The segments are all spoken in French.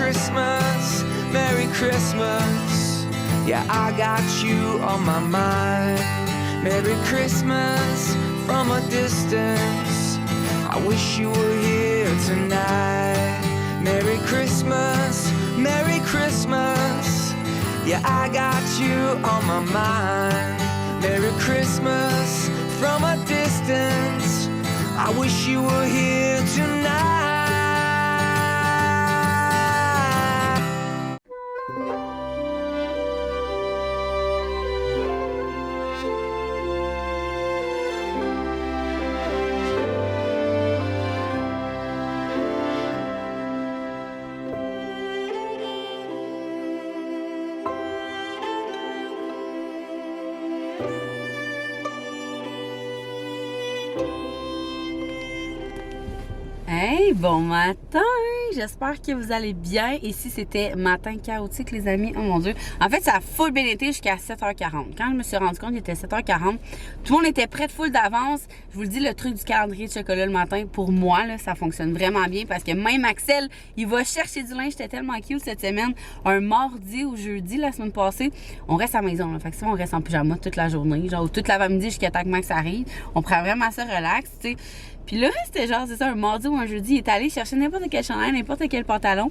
Christmas, Merry Christmas. Yeah, I got you on my mind. Merry Christmas from a distance. I wish you were here tonight. Merry Christmas, Merry Christmas. Yeah, I got you on my mind. Merry Christmas from a distance. I wish you were here tonight. Hey, bon matin! J'espère que vous allez bien. Ici, c'était matin chaotique, les amis. Oh mon Dieu! En fait, ça a full bien été jusqu'à 7h40. Quand je me suis rendu compte qu'il était 7h40, tout le monde était prêt de full d'avance. Je vous le dis, le truc du calendrier de chocolat le matin, pour moi, là, ça fonctionne vraiment bien parce que même Axel, il va chercher du linge. J'étais tellement cute cette semaine. Un mardi ou jeudi, la semaine passée, on reste à la maison. Là. Fait que si on reste en pyjama toute la journée, genre toute l'avant-midi jusqu'à temps que Max arrive, on prend vraiment ça relax, tu sais. Puis là, c'était genre, c'est ça, un mardi ou un jeudi, il est allé chercher n'importe quel chandail, n'importe quel pantalon.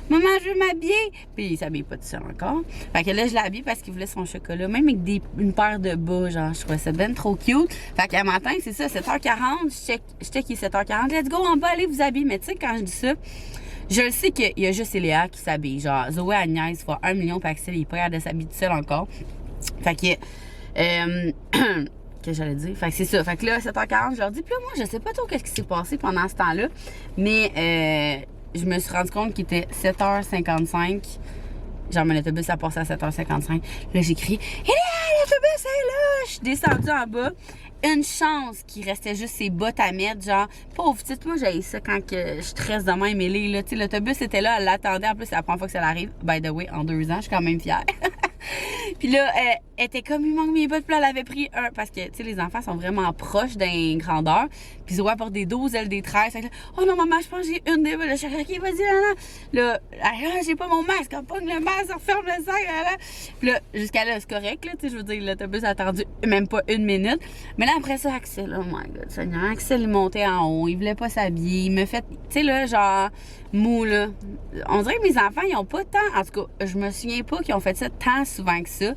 Maman, je veux m'habiller. Puis il s'habille pas tout seul encore. Fait que là, je l'habille parce qu'il voulait son chocolat, même avec une paire de bas, genre, je trouvais ça ben trop cute. Fait qu'à matin, c'est ça, 7h40, je check qu'il est 7h40. Let's go, on va aller vous habiller. Mais tu sais, quand je dis ça, je le sais qu'il y a juste Léa qui s'habille. Genre, Zoé, Agnès, fois 1 million, puis Axel, il est prêt à s'habiller tout seul encore. Fait que, que j'allais dire. Fait que c'est ça. Fait que là, 7h40, je leur dis, puis là, moi, je sais pas trop qu'est-ce qui s'est passé pendant ce temps-là, mais je me suis rendu compte qu'il était 7h55. Genre, mon autobus a passé à 7h55. Là, j'ai crié, hé, l'autobus est là! Je suis descendue en bas. Une chance qu'il restait juste ses bottes à mettre, genre, pauvre petite, moi j'ai ça quand que je stresse de même, mêlée, là, tu sais, l'autobus était là, elle l'attendait, en plus c'est la première fois que ça l'arrive, by the way, en 2 ans, je suis quand même fière. Puis là, elle était comme, il manque mes bottes, puis là, elle avait pris un, parce que, tu sais, les enfants sont vraiment proches d'un grandeur, puis Zoé apporte des 12, elle des 13, fait que là, oh non, maman, je pense que j'ai une des bottes, là, je suis ok, vas-y, là, j'ai pas mon masque, on pogne le masque, on referme le sac, là. Puis là, jusqu'à là, c'est correct, là, tu sais, je veux dire, l'autobus a attendu même pas 1 minute, mais là, après ça, Axel, oh my god, Seigneur, Axel, il montait en haut, il voulait pas s'habiller, il me fait, tu sais, là, genre, mou, là. On dirait que mes enfants, ils ont pas tant, en tout cas, je me souviens pas qu'ils ont fait ça tant souvent que ça,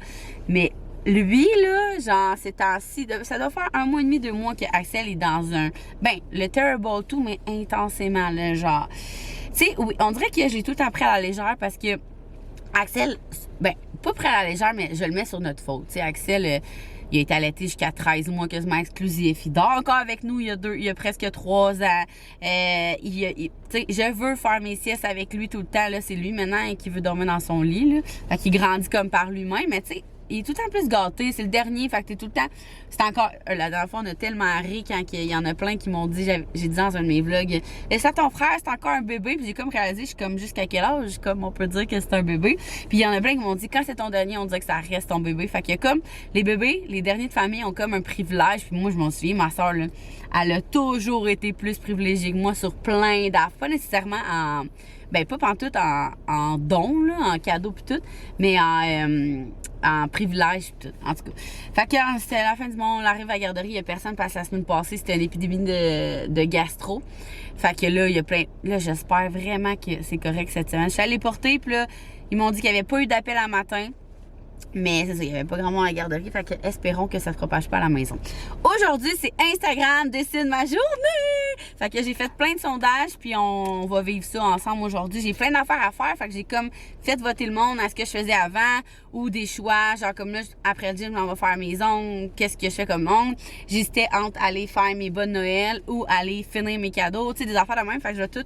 mais lui, là, genre, ces temps-ci, ça doit faire 1 mois et demi, 2 mois que Axel est dans un, ben, le Terrible 2, mais intensément, là, genre, tu sais, oui, on dirait que j'ai tout le temps pris à la légère parce que Axel, ben, pas pris à la légère, mais je le mets sur notre faute, tu sais, Axel, il a été allaité jusqu'à 13 mois, quasiment exclusif. Il dort encore avec nous il y a presque 3 ans. Je veux faire mes siestes avec lui tout le temps. Là, c'est lui maintenant qui veut dormir dans son lit. Là. Fait qu'il grandit comme par lui-même. Mais tu sais, il est tout le temps plus gâté. C'est le dernier. Fait que t'es tout le temps... C'est encore... La dernière fois, on a tellement ri quand il y en a plein qui m'ont dit... J'ai dit dans un de mes vlogs, laisse à ton frère, c'est encore un bébé. Puis j'ai comme réalisé, je suis comme jusqu'à quel âge? Comme on peut dire que c'est un bébé. Puis il y en a plein qui m'ont dit, quand c'est ton dernier, on dirait que ça reste ton bébé. Fait qu'il y a comme... Les bébés, les derniers de famille ont comme un privilège. Puis moi, je m'en souviens, ma soeur, là, elle a toujours été plus privilégiée que moi sur plein d'affaires. Pas nécessairement en... Ben, pas pantoute en don, là, en cadeau pis tout, mais en privilège pis tout, en tout cas. Fait que c'était la fin du monde, on arrive à la garderie, il y a personne parce que la semaine passée, c'était une épidémie de gastro. Fait que là, il y a plein... Là, j'espère vraiment que c'est correct cette semaine. Je suis allée porter, puis là, ils m'ont dit qu'il n'y avait pas eu d'appel à matin. Mais c'est ça, il n'y avait pas grand monde à la garderie, fait que espérons que ça ne se propage pas à la maison. Aujourd'hui, c'est Instagram dessine ma journée! Fait que j'ai fait plein de sondages, puis on va vivre ça ensemble aujourd'hui. J'ai plein d'affaires à faire, fait que j'ai comme fait voter le monde à ce que je faisais avant, ou des choix, genre comme là, après le gym, on va faire mes ongles, qu'est-ce que je fais comme monde. J'hésitais entre aller faire mes bas de Noël ou aller finir mes cadeaux, tu sais, des affaires de même, fait que je vais tout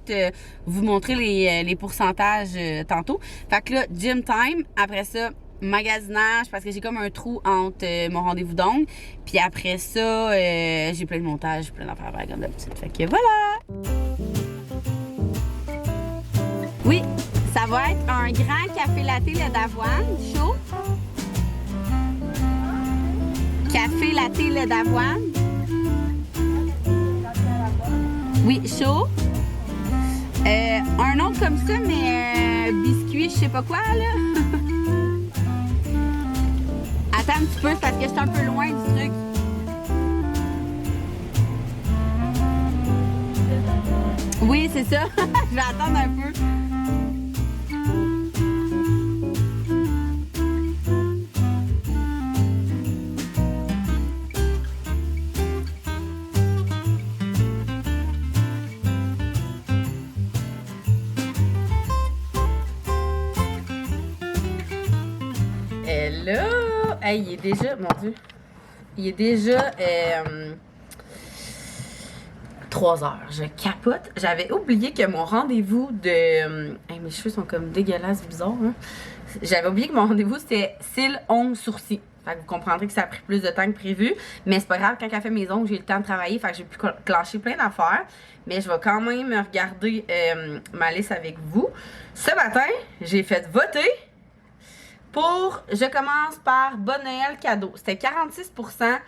vous montrer les pourcentages tantôt. Fait que là, gym time, après ça, magasinage parce que j'ai comme un trou entre mon rendez-vous d'ongles. Puis après ça, j'ai plein de montage, plein d'affaires à faire comme d'habitude. Fait que voilà! Oui, ça va être un grand café latte lait d'avoine chaud. Café latte lait d'avoine. Oui, chaud. Un autre comme ça, mais je sais pas quoi, là. Attends un petit peu, c'est parce que je suis un peu loin du truc. Oui, c'est ça. Je vais attendre un peu. Hello! Hey, il est déjà... Mon Dieu! Il est déjà... 3 heures. Je capote. J'avais oublié que mon rendez-vous de... Hey, mes cheveux sont comme dégueulasses, bizarres. Hein? J'avais oublié que mon rendez-vous, c'était cils, ongles, sourcils. Fait que vous comprendrez que ça a pris plus de temps que prévu. Mais c'est pas grave, quand elle fait mes ongles, j'ai eu le temps de travailler. Fait que j'ai pu clencher plein d'affaires. Mais je vais quand même regarder ma liste avec vous. Ce matin, j'ai fait voter pour... Je commence par Bon Noël cadeau. C'était 46%.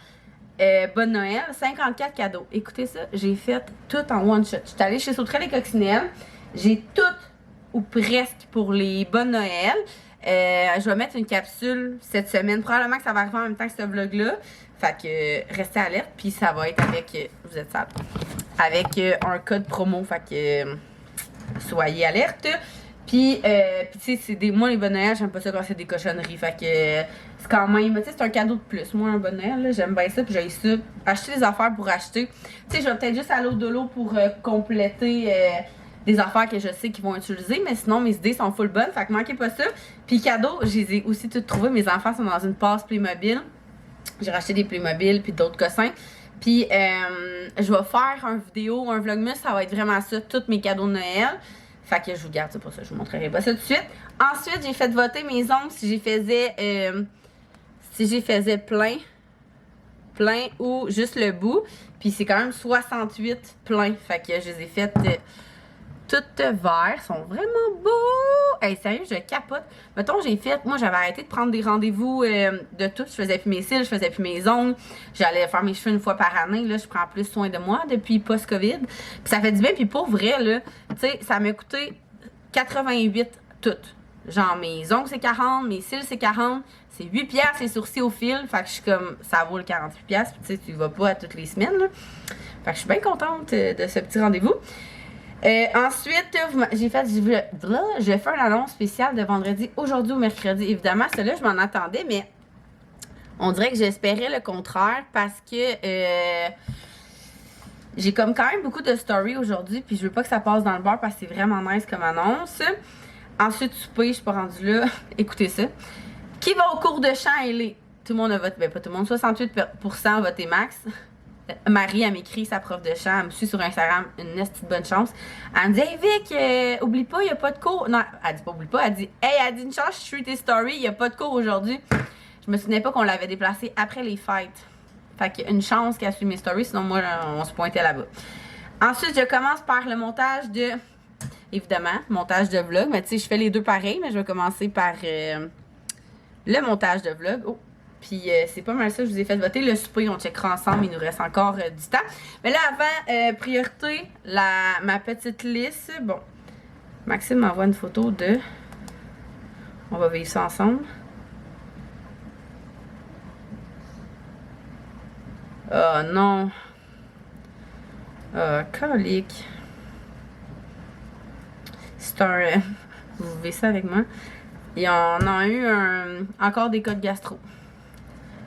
Bonne Noël, 54 cadeaux. Écoutez ça, j'ai fait tout en one shot. Je suis allée chez Sauterelle et Coccinelle. J'ai tout ou presque pour les Bonnes Noël. Je vais mettre une capsule cette semaine. Probablement que ça va arriver en même temps que ce vlog-là. Fait que restez alerte. Puis ça va être avec, vous êtes sale, avec un code promo. Fait que soyez alerte. Puis tu sais, c'est des... Moi, les Bonnes Noël, j'aime pas ça quand c'est des cochonneries. Fait que c'est quand même... Tu sais, c'est un cadeau de plus. Moi, un Bon Noël, là, j'aime bien ça. Puis j'ai ça. Acheter des affaires pour acheter. Tu sais, je vais peut-être juste aller au dolo pour compléter des affaires que je sais qu'ils vont utiliser. Mais sinon, mes idées sont full bonnes. Fait que manquez pas ça. Puis cadeaux, je les ai aussi toutes trouvées. Mes enfants sont dans une passe Playmobil. J'ai racheté des Playmobil puis d'autres cossins. Puis je vais faire une vidéo, un vlogmas. Ça va être vraiment ça. Tous mes cadeaux de Noël. Fait que je vous garde ça pour ça, je vous montrerai pas ça tout de suite. Ensuite, j'ai fait voter mes ongles si j'ai faisais plein ou juste le bout. Puis c'est quand même 68 plein. Fait que je les ai faites toutes verts. Ils sont vraiment beaux. Hey, sérieux, je capote. Mettons, moi j'avais arrêté de prendre des rendez-vous de tout. Je faisais plus mes cils, je faisais plus mes ongles. J'allais faire mes cheveux une fois par année. Là, je prends plus soin de moi depuis post-Covid. Puis ça fait du bien. Puis pour vrai, là, tu sais, ça m'a coûté 88 toutes. Genre, mes ongles, c'est 40, mes cils, c'est 40. C'est 8 piastres les sourcils au fil. Fait que je suis comme, ça vaut le 48 piastres. Puis tu sais, tu y vas pas à toutes les semaines, là. Fait que je suis bien contente de ce petit rendez-vous. Ensuite, j'ai fait, je vais faire une annonce spéciale de vendredi, aujourd'hui ou mercredi. Évidemment, celle-là, je m'en attendais, mais on dirait que j'espérais le contraire parce que j'ai comme quand même beaucoup de stories aujourd'hui, puis je veux pas que ça passe dans le bar parce que c'est vraiment nice comme annonce. Ensuite, souper, je suis pas rendue là. Écoutez ça. Qui va au cours de chant et les... Tout le monde a voté, ben pas tout le monde, 68% a voté max. Marie, elle m'écrit, sa prof de chant, elle me suit sur Instagram, une petite bonne chance. Elle me dit, hey Vic, oublie pas, il n'y a pas de cours. Non, elle dit pas, oublie pas, elle dit, hey, elle dit une chance, je suis tes stories, il n'y a pas de cours aujourd'hui. Je me souvenais pas qu'on l'avait déplacé après les fêtes. Fait qu'il y a une chance qu'elle suit mes stories, sinon moi, on se pointait là-bas. Ensuite, je commence par le montage de, évidemment, montage de vlog, mais tu sais, je fais les deux pareils, mais je vais commencer par le montage de vlog. Oh! Puis c'est pas mal ça, je vous ai fait voter. Le souper, on checkera ensemble, il nous reste encore du temps. Mais là, avant, priorité, ma petite liste. Bon, Maxime m'envoie une photo de... On va vivre ça ensemble. Oh non. Colique. C'est un... Vous vivez ça avec moi. Et on a eu encore des cas de gastro.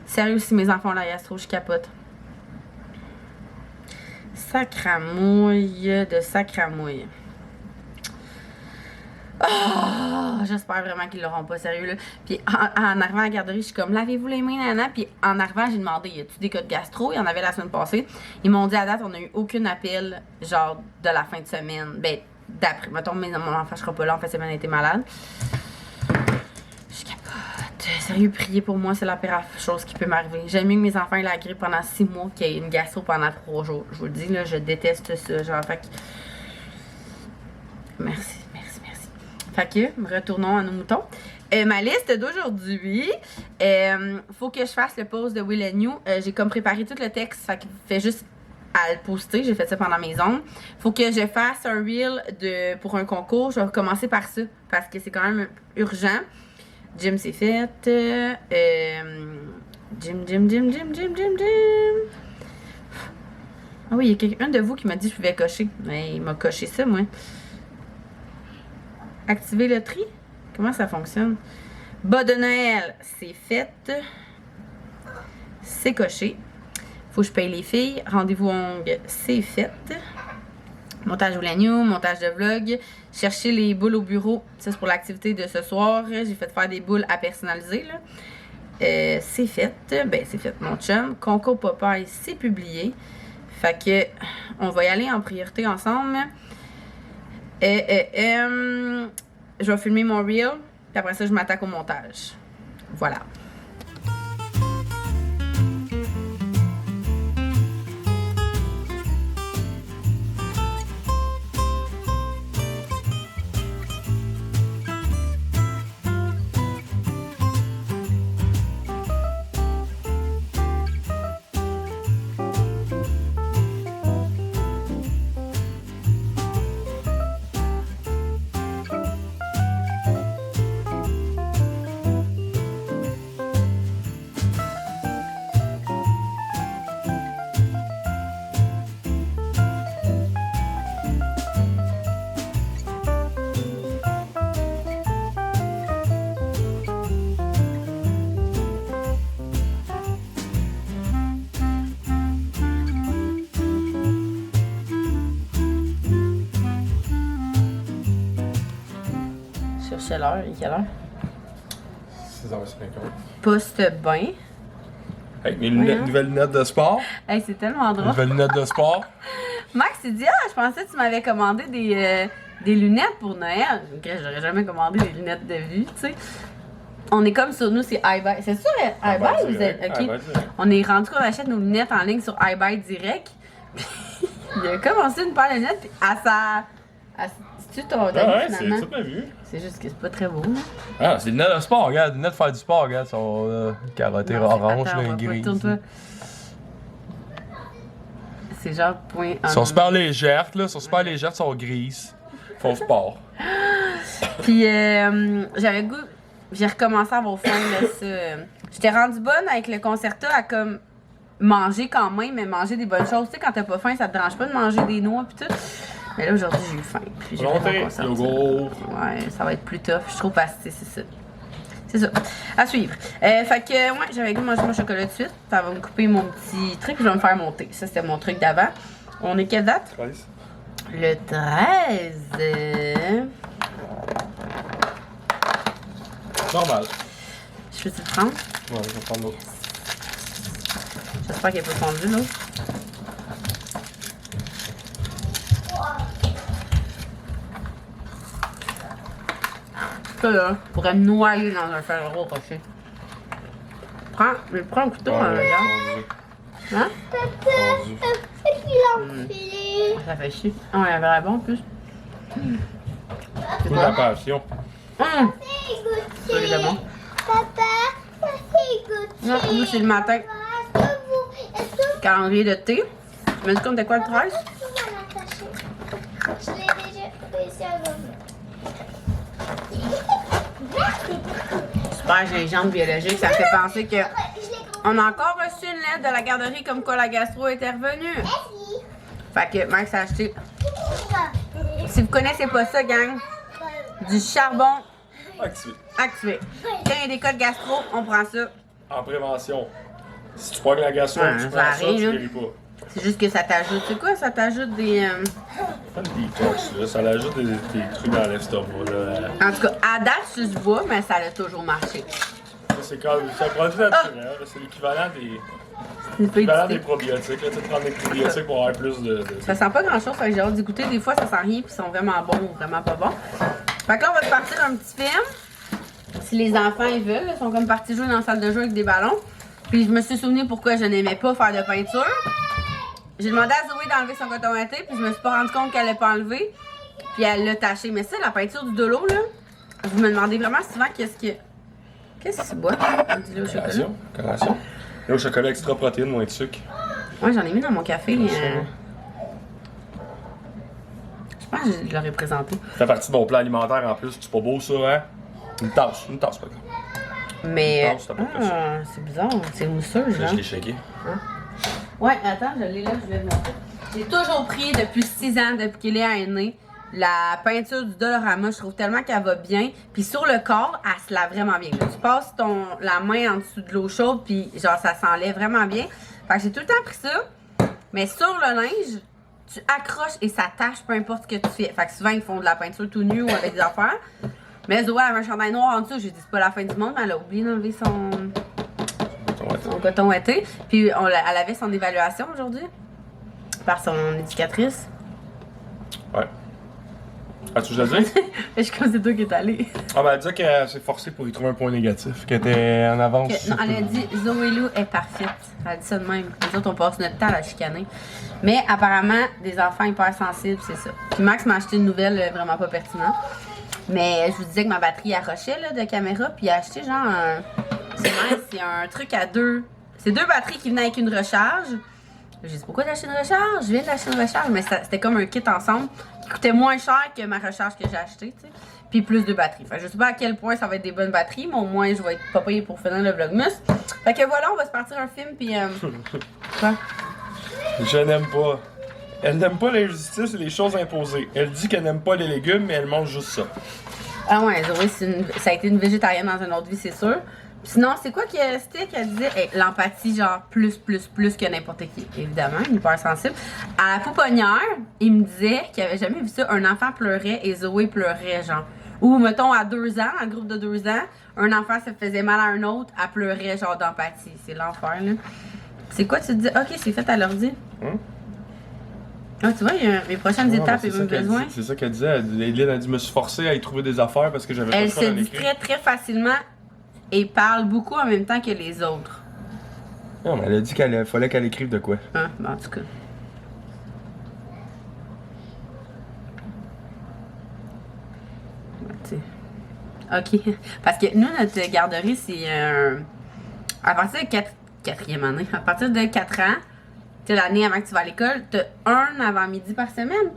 Sérieux, si mes enfants ont la gastro, je capote. Sacramouille de sacramouille. Oh, j'espère vraiment qu'ils l'auront pas, sérieux, là. Puis en arrivant à la garderie, je suis comme, lavez-vous les mains, nana. Puis en arrivant, j'ai demandé, y a-tu des cas de gastro? Il y en avait la semaine passée. Ils m'ont dit à date, on a eu aucun appel, genre, de la fin de semaine. Ben, d'après. Mettons, mon enfant sera pas là, en fait, semaine, elle était malade. Je capote. Sérieux, priez pour moi, c'est la pire chose qui peut m'arriver. J'aime mieux que mes enfants aient la grippe pendant 6 mois qu'il y ait une gastro pendant 3 jours. Je vous le dis, là, je déteste ça. Genre, fait que... Merci. Fait que, retournons à nos moutons. Ma liste d'aujourd'hui, faut que je fasse le post de Will and You. J'ai comme préparé tout le texte, fait qu'il fait juste à le poster. J'ai fait ça pendant mes ongles. Faut que je fasse un reel pour un concours. Je vais commencer par ça parce que c'est quand même urgent. Gym, c'est fait. Gym. Ah oui, il y a quelqu'un de vous qui m'a dit que je pouvais cocher. Mais il m'a coché ça, moi. Activer le tri? Comment ça fonctionne? Bas de Noël, c'est fait. C'est coché. Faut que je paye les filles. Rendez-vous ongles, c'est fait. Montage ou l'agneau, montage de vlog. Chercher les boules au bureau. Ça, c'est pour l'activité de ce soir. J'ai fait faire des boules à personnaliser, là. C'est fait. Ben, c'est fait, mon chum. Concours Popeye, c'est publié. Fait que, on va y aller en priorité ensemble. Je vais filmer mon reel. Puis après ça, je m'attaque au montage. Voilà. Cherchez l'heure, il est quelle heure? 6h50. Poste bain. Avec mes nouvelles lunettes de sport. Hey, c'est tellement drôle. Nouvelles lunettes de sport. Max s'est dit, ah, je pensais que tu m'avais commandé des lunettes pour Noël. Ok, j'aurais jamais commandé des lunettes de vue, tu sais. On est comme sur nous, c'est iBuy. C'est sûr, iBuy ou vous êtes. Ok. On est rendu qu'on achète nos lunettes en ligne sur iBuy direct. Puis il a commencé une paire de lunettes, puis à sa. C'est-tu ton Ah ouais, finalement? c'est tout bien vu. C'est juste que c'est pas très beau, là. Ah, c'est des lunettes de sport, regarde. Des lunettes de faire du sport, regarde. Elles sont carottées Non, orange, attends, là, on va pas grises. tourner-toi. C'est genre point. Elles sont super légères, là. Elles sont super légères, elles sont grises. Font sport. Puis j'avais le goût. J'ai recommencé à avoir faim, là, ça. J'étais rendue bonne avec le concerto à comme manger quand même, mais manger des bonnes choses. Tu sais, quand t'as pas faim, ça te dérange pas de manger des noix pis tout. Mais là, aujourd'hui, j'ai eu faim. Puis j'ai vraiment Volonté, concerto. yogourt. Ouais, ça va être plus tough. Je trouve pas, c'est ça. C'est ça. À suivre. Fait que, ouais, j'avais goût de manger mon chocolat de suite. Ça va me couper mon petit truc. Je vais me faire monter. Ça, c'était mon truc d'avant. On est quelle date? 13. Le 13. Normal. Je peux-tu le prendre? Ouais, je vais prendre l'autre. J'espère qu'il n'est pas fondu, là. Ça, là, pourrait me noyer dans un Ferrero Rocher. Prends un couteau, hein, regarde. Hein? Fondu. Ça fait chier. Oh, il avait l'air bon, en plus. Toute la passion. Hum! Ça, il est bon. Non, nous, c'est le matin. Calendrier de thé. Tu m'as dit comme t'as quoi le 13? Je l'ai déjà réussi à revenir. Super gingembre biologique, ça fait penser que on a encore reçu une lettre de la garderie comme quoi la gastro était revenue. Fait que Max a acheté. Si vous connaissez pas ça, gang, du charbon Activé. activé. Quand il y a des cas de gastro, on prend ça. En prévention. Si tu prends la gastro, Ouais, tu ça prends ça, arrive, tu là. guéris pas. C'est juste que ça t'ajoute. C'est quoi? Ça t'ajoute des. Pas de detox, là. Ça ajoute des trucs dans l'estomac, là. En tout cas, à date, je suis bois, mais ça a toujours marché. Ça, c'est quand c'est un produit naturel. là. C'est l'équivalent des. C'est pas L'équivalent édité. des probiotiques, là. Tu sais, prendre des probiotiques pour avoir plus de. Ça sent pas grand chose, fait que j'ai hâte d'écouter. Des fois, ça sent rien, puis ils sont vraiment bons ou vraiment pas bons. Fait que là, on va te partir un petit film. Si les enfants ils veulent, là, ils sont comme partis jouer dans la salle de jeu avec des ballons. Puis je me suis souvenu pourquoi je n'aimais pas faire de peinture. J'ai demandé à Zoé d'enlever son coton ouaté, puis je me suis pas rendu compte qu'elle allait pas enlever. Puis elle l'a taché. Mais ça, la peinture du dolo, là, vous me demandez vraiment souvent qu'est-ce que tu bois? Du lait au chocolat? Collation. Collation. Là, au chocolat extra protéines, moins de sucre. Ouais, j'en ai mis dans mon café. Comme ça, là. Je pense que je l'aurais présenté. Ça fait partie de mon plan alimentaire en plus. C'est pas beau ça, hein? Une tasse, pas grave. Mais. Non, c'est à peu près ça. C'est bizarre, c'est mousseuse, Là, là. je l'ai shaké. Ouais, attends, je l'ai là, je vais te montrer. J'ai toujours pris depuis 6 ans, depuis qu'il est né, la peinture du Dolorama. Je trouve tellement qu'elle va bien. Puis sur le corps, elle se lave vraiment bien. Là, tu passes la main en dessous de l'eau chaude, puis genre, ça s'enlève vraiment bien. Fait que j'ai tout le temps pris ça. Mais sur le linge, tu accroches et ça tâche, peu importe ce que tu fais. Fait que souvent, ils font de la peinture tout nu ou avec des affaires. Mais Zoé avait un chandail noir en dessous. J'ai dit, c'est pas la fin du monde, mais elle a oublié d'enlever son coton ouaté. Puis elle avait son évaluation aujourd'hui par son éducatrice. Ouais. As-tu déjà dit? Je suis comme c'est toi qui est allé. Ah ben elle disait qu'elle s'est forcée pour y trouver un point négatif, qu'elle était en avance. Non, elle a dit Zoé Lou est parfaite. Elle a dit ça de même. Nous autres, on passe notre temps à la chicaner. Mais apparemment, des enfants hypersensibles, c'est ça. Puis Max m'a acheté une nouvelle vraiment pas pertinente. Mais je vous disais que ma batterie arrochait là, de caméra. Puis il a acheté genre un. C'est nice, c'est un truc à deux. C'est 2 batteries qui venaient avec une recharge. J'ai dit pourquoi t'as acheté une recharge? Je viens d'acheter une recharge, mais c'était comme un kit ensemble qui coûtait moins cher que ma recharge que j'ai achetée, tu sais. Puis plus de batteries. Fait que je sais pas à quel point ça va être des bonnes batteries, mais au moins je vais être pas payée pour finir le vlogmas. Fait que voilà, on va se partir un film, puis quoi? Je n'aime pas. Elle n'aime pas l'injustice et les choses imposées. Elle dit qu'elle n'aime pas les légumes, mais elle mange juste ça. Ah ouais, Zoé, ça a été une végétarienne dans une autre vie, c'est sûr. Sinon, c'est quoi c'était qu'elle disait? Hey, l'empathie, genre, plus que n'importe qui, évidemment, hypersensible. À la pouponnière, il me disait qu'il avait jamais vu ça, un enfant pleurait et Zoé pleurait, genre. Ou, mettons, à 2 ans, dans le groupe de 2 ans, un enfant se faisait mal à un autre, elle pleurait, genre, d'empathie. C'est l'enfer, là. C'est quoi, tu te dis? Ok, c'est fait à l'ordi. Ah, tu vois, il y a mes prochaines étapes et mes besoins. C'est ça qu'elle disait. Eileen a dit, je me suis forcée à y trouver des affaires parce que j'avais pas le Elle choix se d'en dit écrire. très facilement et parle beaucoup en même temps que les autres. Non, mais elle a dit qu'il fallait qu'elle écrive de quoi. Hein? Ben, en tout cas. Ok. Parce que nous, notre garderie, c'est à partir de 4e année, à partir de 4 ans, tu sais, l'année avant que tu vas à l'école, t'as un avant-midi par semaine.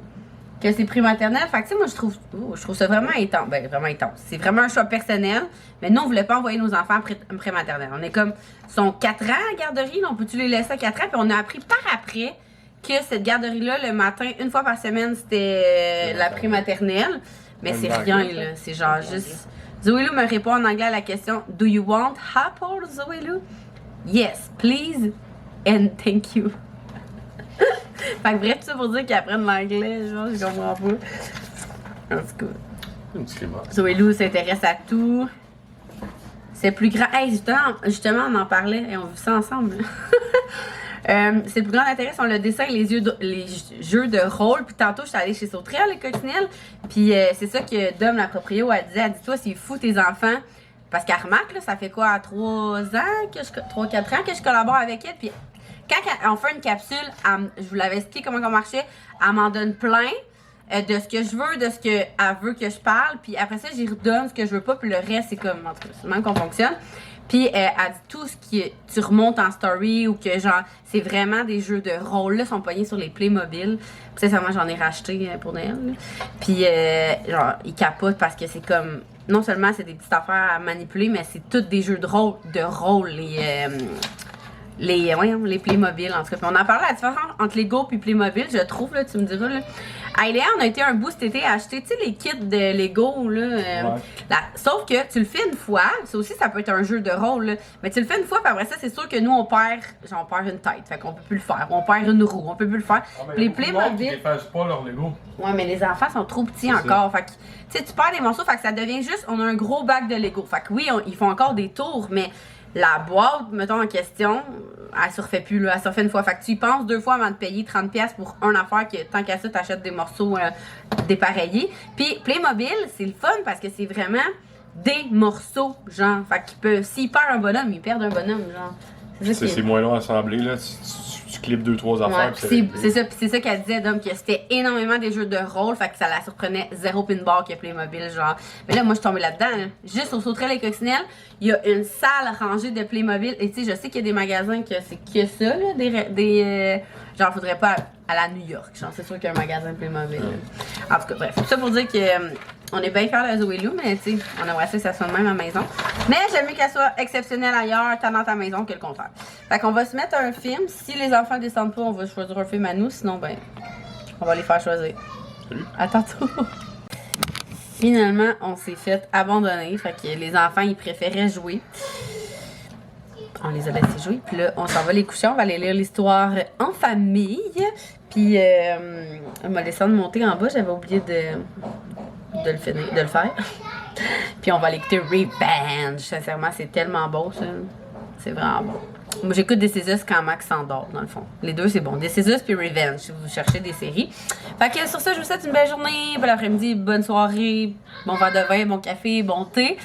Que c'est prématernel. Fait que, tu sais, moi, je trouve ça vraiment intense. Ben, vraiment intense. C'est vraiment un choix personnel. Mais nous, on voulait pas envoyer nos enfants en prématernelle. On est comme, ils sont 4 ans à la garderie. Là, on peut-tu les laisser à 4 ans? Puis on a appris par après que cette garderie-là, le matin, une fois par semaine, c'était la prématernelle. Mais c'est rien, là. C'est genre juste. Zoé Lou me répond en anglais à la question Do you want apple, Zoé Lou? Yes, please and thank you. Fait que bref, tout ça pour dire qu'ils apprennent l'anglais, genre, je comprends pas. En tout cas. Une petite clémence. Zoé Lou s'intéresse à tout. C'est plus grand. Hey, justement, on en parlait et on vit ça ensemble. C'est le plus grand intérêt sur le dessin et les jeux de rôle. Puis tantôt, je suis allée chez Sauterelle, les coccinelles. Puis c'est ça que Dom, la proprio, elle disait. Elle dit, toi, c'est fou tes enfants. Parce qu'elle remarque, là, ça fait quoi, 3-4 ans que je collabore avec elle. Puis quand on fait une capsule, je vous l'avais expliqué comment ça marchait, elle m'en donne plein de ce que je veux, de ce qu'elle veut que je parle. Puis après ça, j'y redonne ce que je veux pas. Puis le reste, c'est comme, en tout cas, c'est même qu'on fonctionne. Puis elle dit tout ce que tu remontes en story ou que genre, c'est vraiment des jeux de rôle. Là, sont pognés sur les Playmobil. Puis sincèrement, j'en ai racheté pour Noël. Là. Puis genre, ils capotent parce que c'est comme, non seulement c'est des petites affaires à manipuler, mais c'est tous des jeux de rôle, les Playmobil, en tout cas. Puis on en parlait la différence entre Lego et Playmobil, je trouve, là, tu me diras, là. À Léa, on a été un bout cet été à acheter, tu sais, les kits de Lego, là. Sauf que tu le fais une fois, ça aussi, ça peut être un jeu de rôle, là. Mais tu le fais une fois, puis après ça, c'est sûr que nous, on perd une tête. Fait qu'on peut plus le faire. On perd une roue, on peut plus le faire. Les Playmobil. Ils défacent pas leur Lego. Ouais, mais les enfants sont trop petits encore. Fait que, tu sais, tu perds des morceaux, fait que ça devient juste, on a un gros bac de Lego. Fait que oui, ils font encore des tours, mais la boîte, mettons, en question, elle se refait plus, là. Elle se refait une fois. Fait que tu y penses 2 fois avant de payer 30$ pour une affaire que, tant qu'à ça, t'achètes des morceaux dépareillés. Puis Playmobil, c'est le fun parce que c'est vraiment des morceaux, genre. Fait qu'il peut, s'il perd un bonhomme, il perd un bonhomme, genre. C'est moins long à assembler, là. Tu tu clips 2-3 Ouais, affaires. puis c'est ça qu'elle disait, Dom, que c'était énormément des jeux de rôle, fait que ça la surprenait zéro pinball que Playmobil, genre. Mais là, moi, je suis tombée là-dedans, là. Juste au Sauterelle et Coccinelle, il y a une salle rangée de Playmobil. Et tu sais, je sais qu'il y a des magasins que c'est que ça, là, genre, faudrait pas aller à New York. Genre, c'est sûr qu'il y a un magasin Playmobil. Là. En tout cas, bref. Tout ça pour dire que on est bien fiers de Zoé Lou, mais tu sais, on aimerait ça que ça soit de même à la maison. Mais j'aime mieux qu'elle soit exceptionnelle ailleurs, tant dans ta maison que le contraire. Fait qu'on va se mettre un film. Si les enfants descendent pas, on va choisir un film à nous. Sinon, ben, on va les faire choisir. Salut. À tantôt. Finalement, on s'est fait abandonner. Fait que les enfants, ils préféraient jouer. On les a laissés jouer. Puis là, on s'en va les coucher. On va aller lire l'histoire en famille. Puis, on m'a laissé de monter en bas. J'avais oublié de le faire. Puis on va aller écouter Revenge. Sincèrement, c'est tellement beau, ça. C'est vraiment bon. Moi, j'écoute This Is Us quand Max s'endort, dans le fond. Les deux, c'est bon. This Is Us puis Revenge, si vous cherchez des séries. Fait que sur ça, je vous souhaite une belle journée, bon après-midi, bonne soirée, bon verre de vin, bon café, bon thé.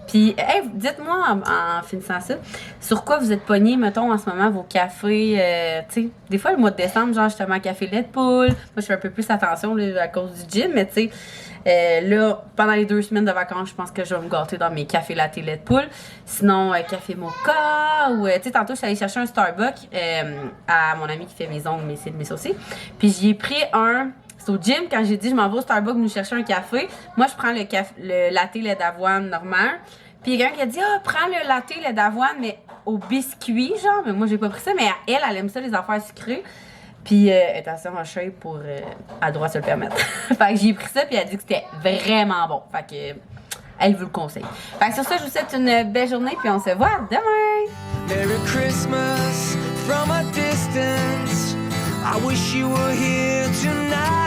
Puis, hey, dites-moi en finissant ça, sur quoi vous êtes pognés, mettons, en ce moment, vos cafés, tu sais, des fois, le mois de décembre, genre, justement, café lait de poule. Moi, je fais un peu plus attention, là, à cause du gym, mais tu sais, là, pendant les 2 semaines de vacances, je pense que je vais me gâter dans mes cafés latte lait de poule. Sinon, café mocha, ou, tu sais, tantôt, je suis allée chercher un Starbucks à mon ami qui fait mes ongles, mes cils aussi. Puis, j'y ai pris un... C'est au gym, quand j'ai dit je m'en vais au Starbucks nous chercher un café. Moi, je prends le latte lait d'avoine normal. Puis il y a quelqu'un qui a dit prends le latte lait d'avoine, mais au biscuit, genre. Mais moi, j'ai pas pris ça, mais elle aime ça, les affaires sucrées. Puis elle est assez en shape pour à droit se le permettre. Fait que j'ai pris ça, puis elle a dit que c'était vraiment bon. Fait que elle vous le conseille. Fait que sur ça, je vous souhaite une belle journée, puis on se voit demain! Merry Christmas from a distance. I wish you were here tonight.